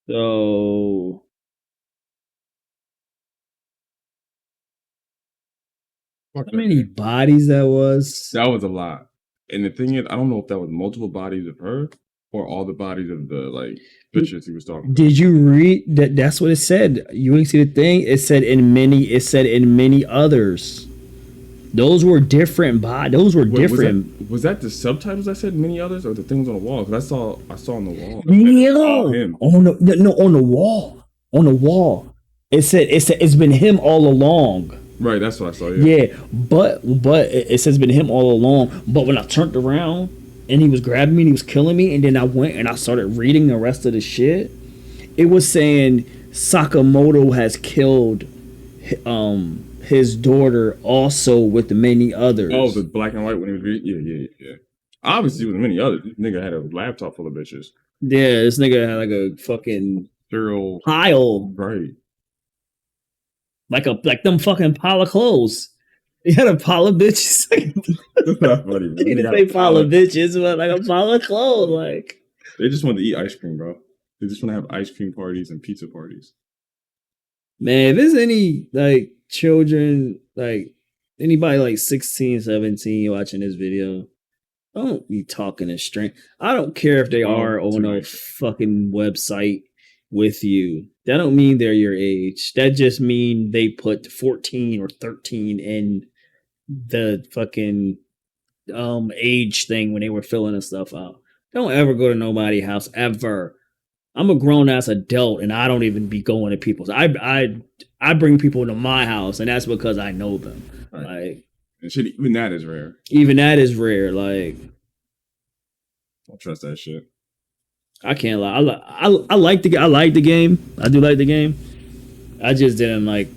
So Fuck how that many game. bodies that was? That was a lot. And the thing is, I don't know if that was multiple bodies of her or all the bodies of the like bitches he was talking to. Did you read that? That's what it said. You ain't see the thing. It said in many. It said in many others. Those were different. Those were Wait, different. was that the subtitles that said many others or the things on the wall? Because I saw on the wall that said all No, him. on the no on the wall. On the wall. It said it's been him all along. Right, that's what I saw. Yeah. Yeah, but it says it's been him all along. But when I turned around and he was grabbing me and he was killing me, and then I went and I started reading the rest of the shit, it was saying Sakamoto has killed his daughter also with many others. Oh, the black and white when he was reading. Yeah. Obviously, with many others. This nigga had a laptop full of bitches. Yeah, this nigga had like a fucking Serial. pile, Right. like them fucking pile of clothes. He had a pile of bitches. That's not funny, bro. He didn't say pile of bitches, but like a pile of clothes. Like They just want to eat ice cream, bro. They just want to have ice cream parties and pizza parties. man, if there's any like children, like anybody like 16, 17 watching this video, don't be talking to strength. I don't care if they are on a fucking website with you. That don't mean they're your age. That just mean they put 14 or 13 in the fucking age thing when they were filling the stuff out. Don't ever go to nobody's house ever. I'm a grown ass adult and I don't even be going to people's. I bring people into my house and that's because I know them. Right. Like, and shit, even that is rare. Even that is rare. Like, don't trust that shit. I can't lie. I like the game. I do like the game. I just didn't like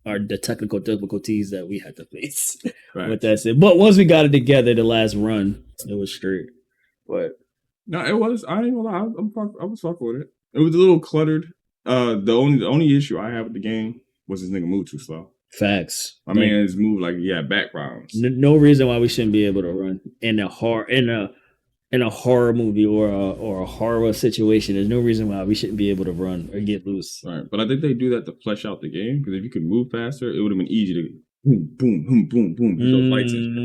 the technical difficulties that we had to face. Right. With that said, but once we got it together, the last run, it was straight. But no, it was. I ain't gonna lie. I was fucking with it. It was a little cluttered. The only issue I have with the game was this nigga move too slow. Facts. My man's move like he had backgrounds. No reason why we shouldn't be able to run in a horror movie or a horror situation. There's no reason why we shouldn't be able to run or get loose. Right, but I think they do that to flesh out the game because if you could move faster, it would have been easy to boom, boom, boom, boom, boom.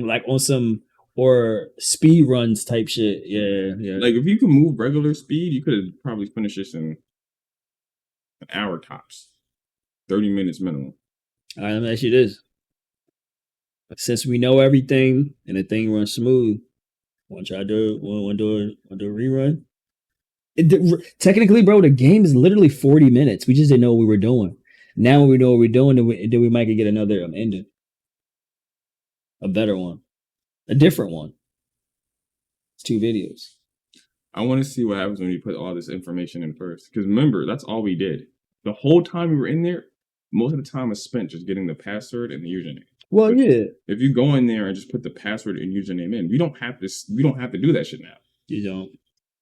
Like on some or speed runs type shit. Yeah. Like if you could move regular speed, you could have probably finished this in an hour tops, 30 minutes minimum. All right, let me ask you this: since we know everything and the thing runs smooth, want to do a rerun? Technically, bro, the game is literally 40 minutes. We just didn't know what we were doing. Now we know what we're doing, then we might get another ending, a better one, a different one. It's 2 videos. I want to see what happens when we put all this information in first. Because remember, that's all we did. The whole time we were in there, most of the time was spent just getting the password and the username. Well, but yeah. If you go in there and just put the password and username in, we don't have to do that shit now. You don't.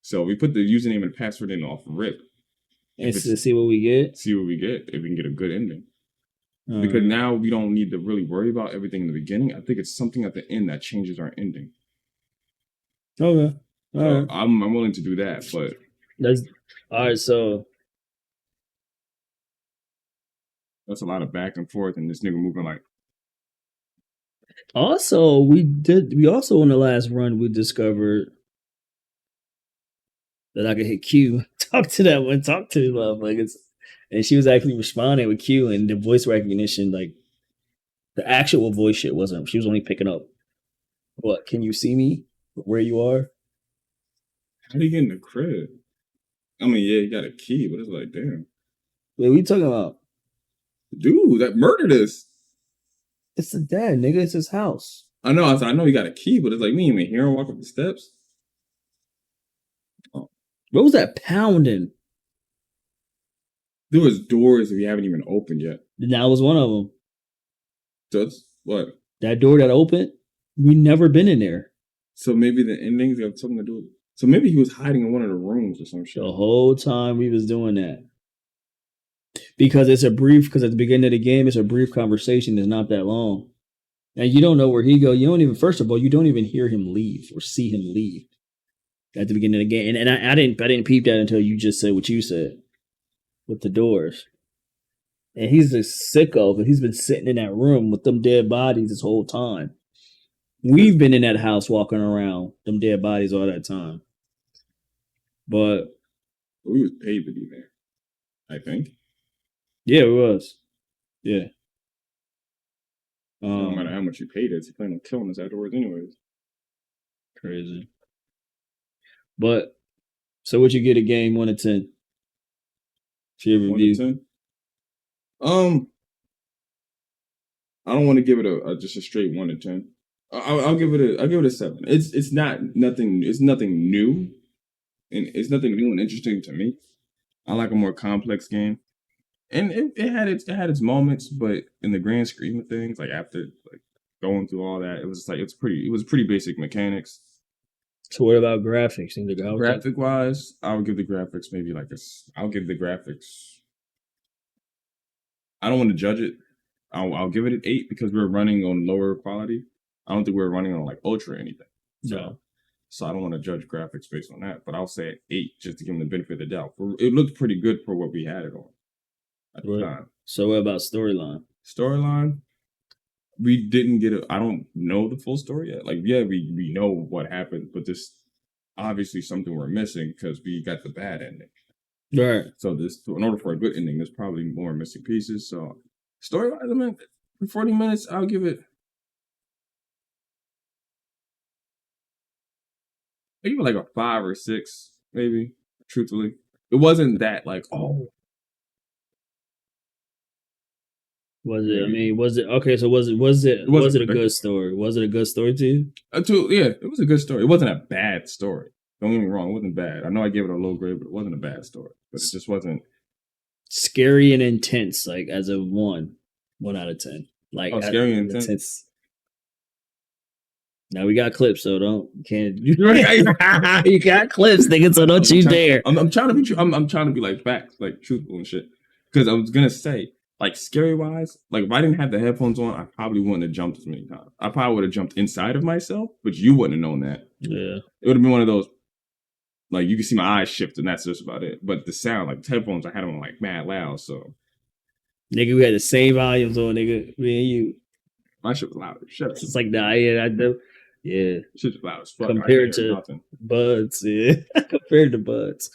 So we put the username and password in off rip. And to see what we get. See what we get if we can get a good ending. Because now we don't need to really worry about everything in the beginning. I think it's something at the end that changes our ending. Okay. So right. I'm willing to do that, but that's all right. So that's a lot of back and forth, and this nigga moving like. Also, we also in the last run we discovered that I could hit Q, talk to motherfuckers, and she was actually responding with Q, and the voice recognition, like the actual voice shit wasn't. She was only picking up. What? Can you see me? Where you are? How do you get in the crib? I mean, yeah, you got a key, but it's like, damn. What are we talking about? Dude, that murdered us. It's the dad, nigga. It's his house. I know. I know you got a key, but it's like me. You ain't hear him walk up the steps. Oh. What was that pounding? There was doors that we haven't even opened yet. That was one of them. That's what? That door that opened? We never been in there. So maybe the endings have something to do with it. So maybe he was hiding in one of the rooms or some shit. The whole time we was doing that. Because at the beginning of the game, it's a brief conversation. It's not that long. And you don't know where he go. You don't even, first of all, you don't even hear him leave or see him leave at the beginning of the game. And I didn't peep that until you just said what you said. with the doors. And he's a sicko, but he's been sitting in that room with them dead bodies this whole time. We've been in that house walking around them dead bodies all that time. But We was paid to be there, I think. yeah, it was. Yeah. No matter how much you paid us, you plan on killing us afterwards, anyways. Crazy. But so what you get a game 1 to 10? For your 1 to review. 10. I don't want to give it a just a straight 1 to 10. I'll give it a 7. It's nothing new, and it's nothing new and interesting to me. I like a more complex game, and it had its moments, but in the grand scheme of things, like after like going through all that, it was like it was pretty basic mechanics. So what about graphics? Graphic wise, I would give the graphics maybe like I'll give the graphics. I don't want to judge it. I'll give it an 8 because we're running on lower quality. I don't think we're running on like ultra or anything. So I don't want to judge graphics based on that. But I'll say an 8 just to give them the benefit of the doubt. It looked pretty good for what we had it on at the time. So what about storyline? Storyline, we didn't get I don't know the full story yet. Like, yeah, we know what happened, but this obviously something we're missing because we got the bad ending. Right. So in order for a good ending, there's probably more missing pieces. So storyline, I mean, for 40 minutes, I'll give it like a 5 or 6, maybe. Truthfully, it wasn't that like Was it? I mean, was it okay? So was it a good story? Was it a good story to you? Yeah, it was a good story. It wasn't a bad story. Don't get me wrong, it wasn't bad. I know I gave it a low grade, but it wasn't a bad story. But it just wasn't scary and intense. Like as a 1 out of 10. Like scary and intense. Now we got clips, so you got clips, nigga. So don't you dare. I'm trying to be true. I'm trying to be like facts, like truthful and shit. Because I was gonna say, like scary wise, like if I didn't have the headphones on, I probably wouldn't have jumped as many times. I probably would have jumped inside of myself, but you wouldn't have known that. Yeah, it would have been one of those. Like you can see my eyes shift, and that's just about it. But the sound, like the headphones, I had them like mad loud. So, nigga, we had the same volumes on, nigga. Me and you. My shit was louder. Shut up. It's like I do. Yeah. Shit was loud as fuck. Compared to Buds, yeah. Compared to Buds.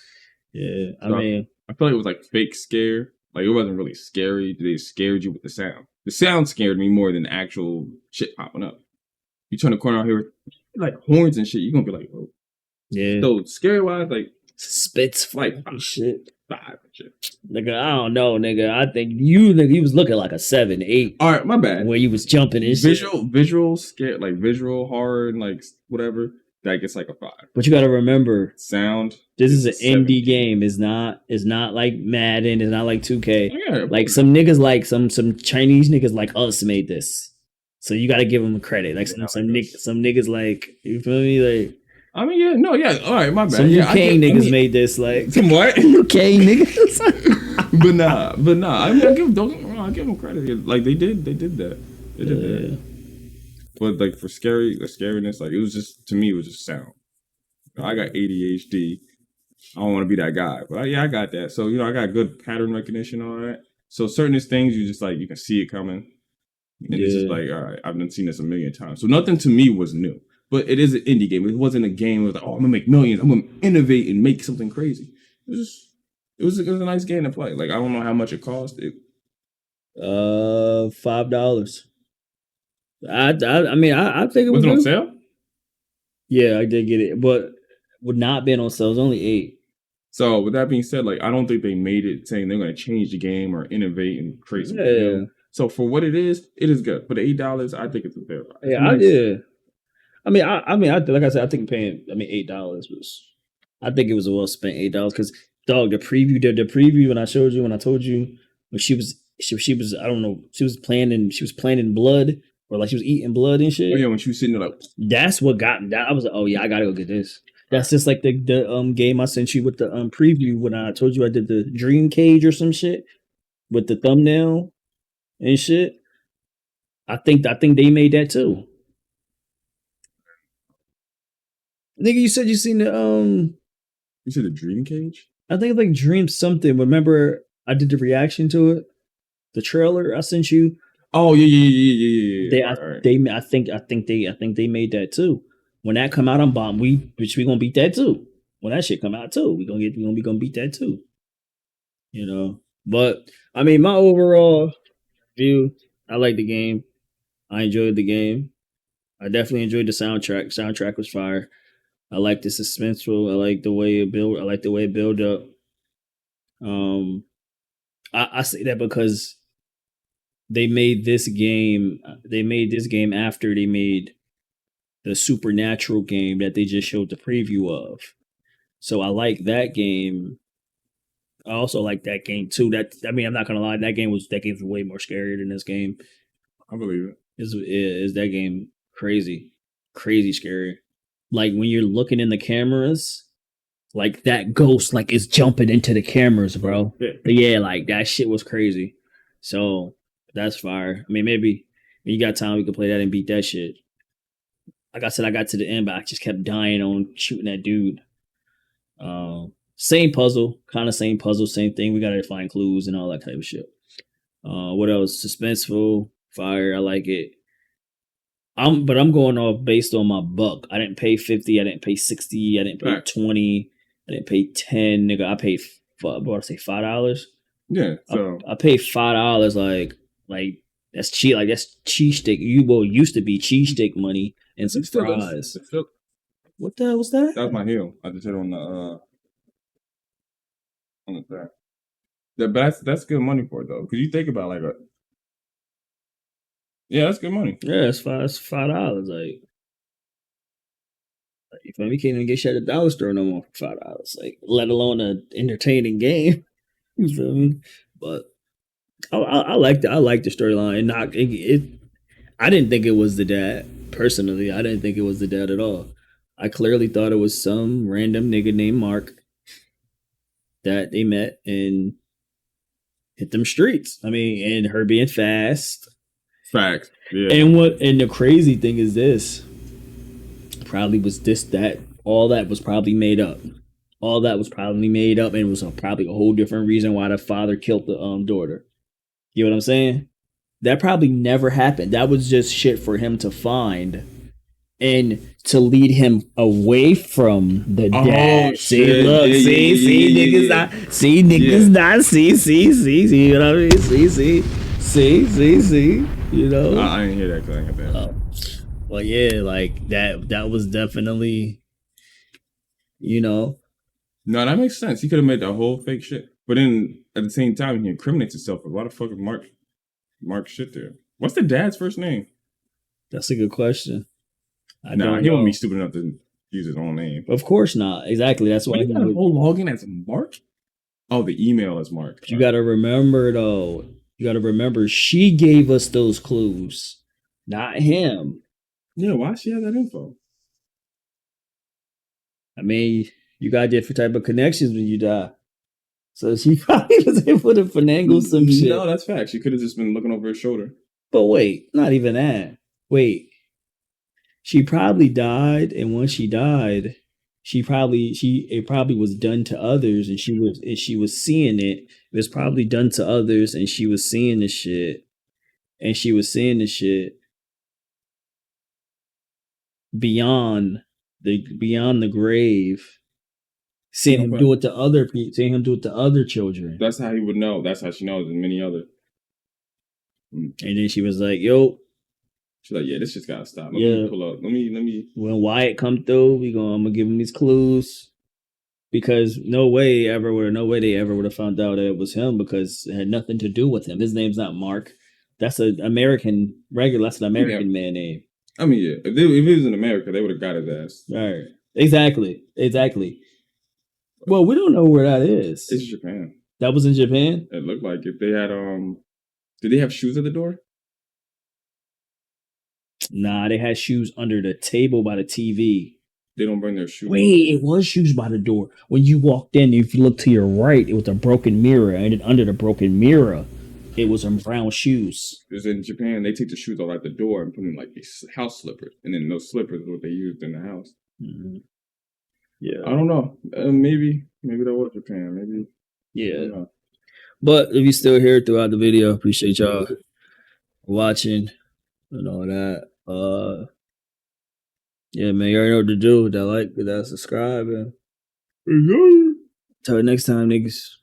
Yeah. So I mean, I feel like it was like fake scare. Like it wasn't really scary. They scared you with the sound. The sound scared me more than actual shit popping up. You turn the corner out here, like horns and shit, you're gonna be like, oh. Yeah. So scary wise, like spits like shit. 5 and shit. Nigga, I don't know, nigga. I think you was looking like a 7, 8. All right, my bad. When you was jumping and visual scare, like visual horror and like whatever. That gets like a 5. But you got to remember, sound. This is an indie game. It's not like Madden. It's not like 2K. Yeah, like some niggas, like some Chinese niggas like us made this. So you got to give them credit. Like some niggas like, you feel me? Like. I mean, yeah, no, yeah. All right, my bad. Some UK niggas made this, like some what? UK niggas. but nah. I mean, I give them credit. Like they did that. They did that. But like for scariness, like it was just to me, it was just sound. I got ADHD. I don't want to be that guy, but I got that. So I got good pattern recognition on that. So certain things you just like you can see it coming, and it's just like all right, I've seen this a million times. So nothing to me was new. But it is an indie game. It wasn't a game where like, oh, I'm gonna make millions. I'm gonna innovate and make something crazy. It was a nice game to play. Like I don't know how much it cost. $5. I mean I think it was on sale. Yeah, I did get it, but would not been on sale. It was only 8. So with that being said, like I don't think they made it saying they're gonna change the game or innovate and create something new. So for what it is good. For the $8, I think it's a fair price. Yeah, I mean, like I said, I think paying $8 was. I think it was a well spent $8 because dog the preview when I told you when she was I don't know, she was planning blood or like she was eating blood and shit. Oh yeah, when she was sitting there like that's what got me. I was like, oh yeah, I gotta go get this. That's just like the game I sent you with the preview when I told you I did the dream cage or some shit with the thumbnail and shit. I think they made that too. Nigga, you said you seen the You said the dream cage? I think it's like dream something. Remember, I did the reaction to it. The trailer I sent you. Oh yeah. They, All I, right. they, I think they made that too. When that come out on bomb, we gonna beat that too. When that shit come out too, we gonna beat that too. You know, but I mean, my overall view, I like the game. I enjoyed the game. I definitely enjoyed the soundtrack. Soundtrack was fire. I like the suspenseful. I like the way it built. I like the way it built up. Um, I say that because they made this game. They made this game after they made the Supernatural game that they just showed the preview of. So I like that game. I also like that game too. That I mean, I'm not gonna lie, that game's way more scarier than this game. I believe it. Is that game crazy, crazy scary? Like when you're looking in the cameras, like that ghost like is jumping into the cameras, bro. Yeah, like that shit was crazy. So that's fire. I mean, maybe when you got time, we could play that and beat that shit. Like I said, I got to the end, but I just kept dying on shooting that dude. Same puzzle, kind of same puzzle, same thing. We gotta find clues and all that type of shit. What else? Suspenseful, fire. I like it. But I'm going off based on my buck. I didn't pay 50. I didn't pay 60. I didn't pay 20. I didn't pay 10. Nigga, I paid what I say $5. Yeah. So I paid $5. Like that's cheap. Like that's cheese steak. Used to be cheese steak money and some fries. What the hell was that? That was my heel. I just hit on the back. Yeah, but that's good money for it though, because you think about that's good money. Yeah, it's $5. Like you feel me? You can't even get shit at the dollar store no more for $5. Like let alone an entertaining game. You feel me? But I like the storyline. Not it. I didn't think it was the dad personally. I didn't think it was the dad at all. I clearly thought it was some random nigga named Mark that they met and hit them streets. I mean, and her being fast. Facts. Yeah. And the crazy thing is this. Probably was this that all that was probably made up. All that was probably made up, and it was probably a whole different reason why the father killed the daughter. You know what I'm saying? That probably never happened. That was just shit for him to find and to lead him away from the dad. See, look, niggas not, see, you know what I mean? See, you know? I didn't hear that because I got that. Well, yeah, like that was definitely, you know. No, that makes sense. He could have made that whole fake shit. But then at the same time, he incriminates himself. Why the fuck is Mark shit there? What's the dad's first name? That's a good question. He won't be stupid enough to use his own name. Of course not. Exactly. That's why he got a whole login as Mark. Oh, the email is Mark. You got to remember though. You got to remember she gave us those clues, not him. Yeah, why she have that info? I mean, you got different type of connections when you die. So she probably was able to finagle some shit. No, that's fact. She could have just been looking over her shoulder. But wait, not even that. Wait. She probably died, and once she died, it probably was done to others, and she was seeing it. It was probably done to others, and she was seeing the shit. And she was seeing the shit beyond the grave. Seeing him do it to other people, seeing him do it to other children. That's how he would know. That's how she knows, and many other. And then she was like, "Yo." She's like, "Yeah, this just gotta stop. Let me pull up. Let me." When Wyatt come through, I'm gonna give him these clues, because no way they ever would have found out that it was him, because it had nothing to do with him. His name's not Mark. That's an American man name. I mean, yeah. If it was in America, they would have got his ass. Right. Exactly. Well, we don't know where that is. It's Japan. That was in Japan? It looked like if they had did they have shoes at the door? Nah, they had shoes under the table by the TV. They don't bring their shoes. Wait, it was shoes by the door. When you walked in, if you look to your right, it was a broken mirror, and then under the broken mirror, it was some brown shoes. Because in Japan, they take the shoes out the door and put in like these house slippers, and then those slippers are what they used in the house. Mm-hmm. Yeah, I don't know. Maybe that was Japan. Maybe. Yeah. But if you still here throughout the video, appreciate y'all watching and all that. Yeah, man, you already know what to do. With that like, with that subscribe, and till next time, niggas.